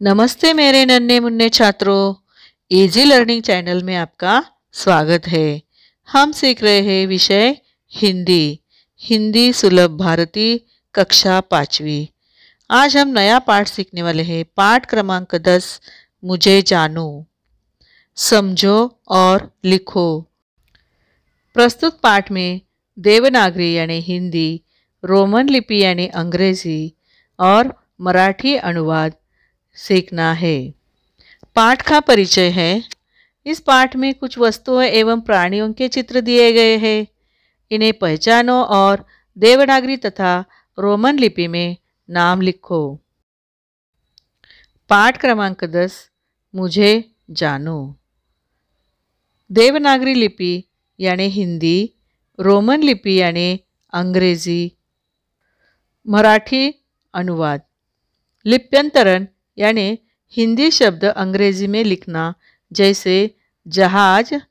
नमस्ते मेरे नन्हे मुन्ने छात्रों, इजी लर्निंग चैनल में आपका स्वागत है। हम सीख रहे हैं विषय हिंदी। हिंदी सुलभ भारती कक्षा 5वीं। आज हम नया पाठ सीखने वाले हैं। पाठ क्रमांक 10, मुझे जानो। समझो और लिखो। प्रस्तुत पाठ में देवनागरी यानी हिंदी, रोमन लिपि यानी अंग्रेजी और मराठी अनुवाद सीखना है। पाठ का परिचय है। इस पाठ में कुछ वस्तुओं एवं प्राणियों के चित्र दिए गए हैं। इन्हें पहचानो और देवनागरी तथा रोमन लिपि में नाम लिखो। पाठ क्रमांक 10, मुझे जानो। देवनागरी लिपि यानी हिंदी, रोमन लिपि यानी अंग्रेजी, मराठी अनुवाद। लिप्यंतरण यानी हिंदी शब्द अंग्रेजी में लिखना, जैसे जहाज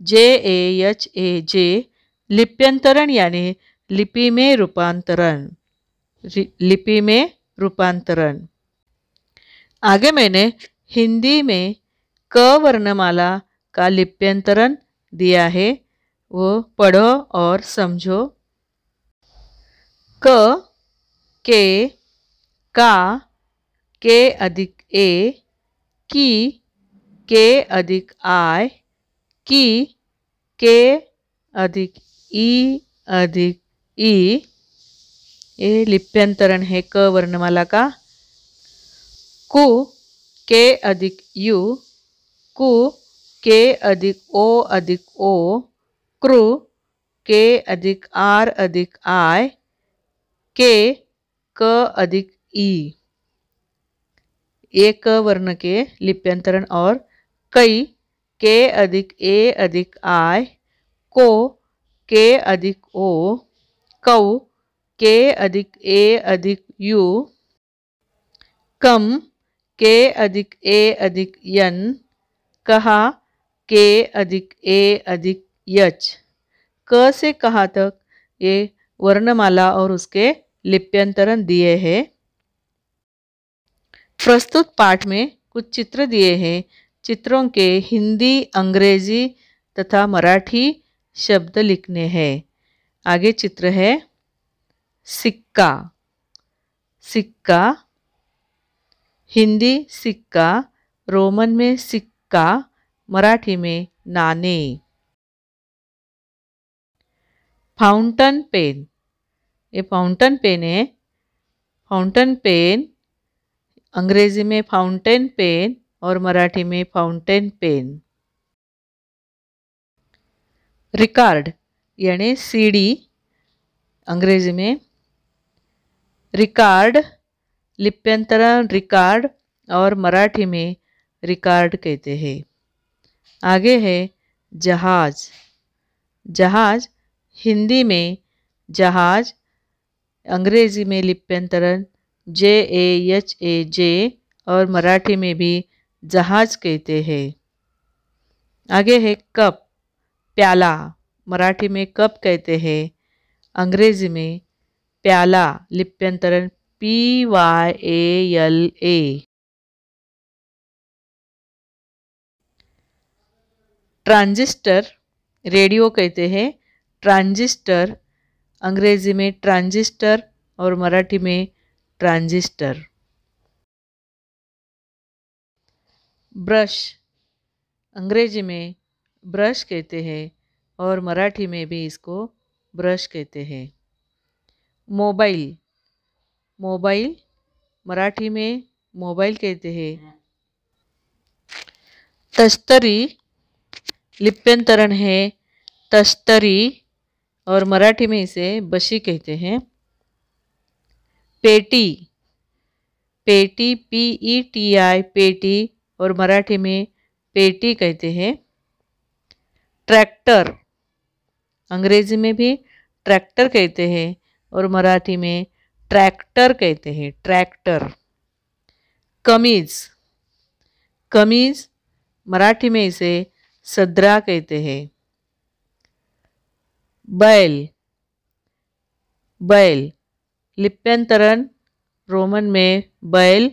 JAHAJ। लिप्यंतरण यानी लिपि में रूपांतरण। लिपि में रूपांतरण। आगे मैंने हिंदी में क वर्णमाला का लिप्यंतरण दिया है, वो पढ़ो और समझो। क, के, का, के अधिक ए, की, के अधिक आय, की, के अधिक ई अधिक ई। ये लिप्यंतरण है क वर्णमाला का। कु, के अधिक यू, कु, के अधिक ओ अधिक ओ, कृ, के अधिक आर अधिक आय, के, क अधिक ई। ये क वर्ण के लिप्यंतरण। और कई, के अधिक ए अधिक आय, को, के अधिक ओ, कौ, के अधिक ए अधिक यू, कम, के अधिक ए अधिक यन, कहा, के अधिक ए अधिक यच। क से कहा तक ये वर्णमाला और उसके लिप्यंतरण दिए हैं। प्रस्तुत पाठ में कुछ चित्र दिए हैं। चित्रों के हिंदी, अंग्रेजी तथा मराठी शब्द लिखने हैं। आगे चित्र है सिक्का। सिक्का, हिंदी सिक्का, रोमन में सिक्का, मराठी में नाणे। फाउंटेन पेन, ये फाउंटेन पेन है। फाउंटेन पेन अंग्रेजी में फाउंटेन पेन और मराठी में फाउंटेन पेन। रिकॉर्ड यानी सीडी, अंग्रेजी में रिकॉर्ड, लिप्यंतरण रिकॉर्ड और मराठी में रिकॉर्ड कहते हैं। आगे है जहाज। जहाज, हिंदी में जहाज, अंग्रेजी में लिप्यंतरण JAHAJ और मराठी में भी जहाज कहते हैं। आगे है कप, प्याला, मराठी में कप कहते हैं, अंग्रेजी में प्याला, लिप्यंतरण PYALA। ट्रांजिस्टर, रेडियो कहते हैं, ट्रांजिस्टर, अंग्रेजी में ट्रांजिस्टर और मराठी में ट्रांजिस्टर। ब्रश, अंग्रेजी में ब्रश कहते हैं और मराठी में भी इसको ब्रश कहते हैं। मोबाइल, मोबाइल, मराठी में मोबाइल कहते हैं। तस्तरी, लिप्यंतरण है तस्तरी और मराठी में इसे बशी कहते हैं। पेटी, पेटी PETI, पेटी और मराठी में पेटी कहते हैं। ट्रैक्टर, अंग्रेजी में भी ट्रैक्टर कहते हैं और मराठी में ट्रैक्टर कहते हैं, ट्रैक्टर। कमीज, कमीज, मराठी में इसे सदरा कहते हैं। बैल, बैल, लिप्यंतरण रोमन में बैल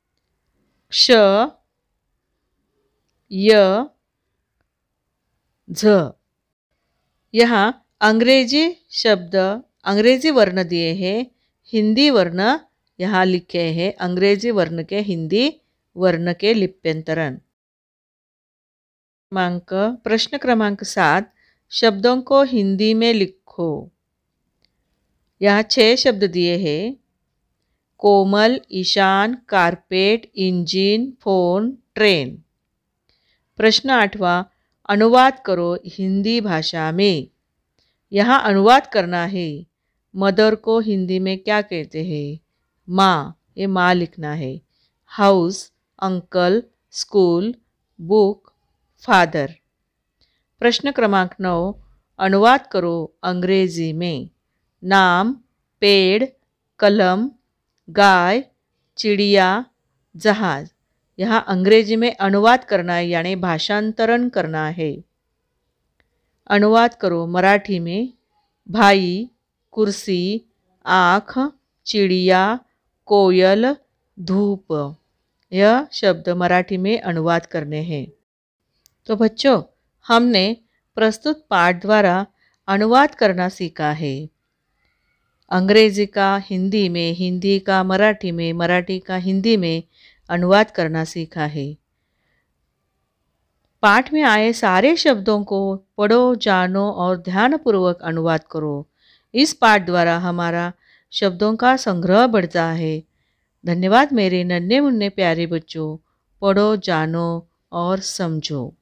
क्ष, य, झ। यहाँ अंग्रेजी शब्द, अंग्रेजी वर्ण दिए हैं, हिंदी वर्ण यहाँ लिखे हैं। अंग्रेजी वर्ण के हिंदी वर्ण के लिप्यंतरण। प्रश्न क्रमांक 7, शब्दों को हिंदी में लिखो। यहाँ 6 शब्द दिए हैं। कोमल, ईशान, कारपेट, इंजिन, फोन, ट्रेन। प्रश्न 8वां, अनुवाद करो हिंदी भाषा में। यहाँ अनुवाद करना है। मदर को हिंदी में क्या कहते हैं? माँ, ये माँ लिखना है। House, uncle, school, book, father. प्रश्न क्रमांक 9, अनुवाद करो अंग्रेजी में। नाम, पेड़, कलम, गाय, चिड़िया, जहाज। यहाँ अंग्रेजी में अनुवाद करना है, यानी भाषांतरण करना है। अनुवाद करो मराठी में। भाई, कुर्सी, आँख, चिड़िया, कोयल, धूप। यह शब्द मराठी में अनुवाद करने हैं। तो बच्चों, हमने प्रस्तुत पाठ द्वारा अनुवाद करना सीखा है। अंग्रेजी का हिंदी में, हिंदी का मराठी में, मराठी का हिंदी में अनुवाद करना सीखा है। पाठ में आए सारे शब्दों को पढ़ो, जानो और ध्यानपूर्वक अनुवाद करो। इस पाठ द्वारा हमारा शब्दों का संग्रह बढ़ता है। धन्यवाद मेरे नन्हे मुन्ने प्यारे बच्चों। पढ़ो, जानो और समझो।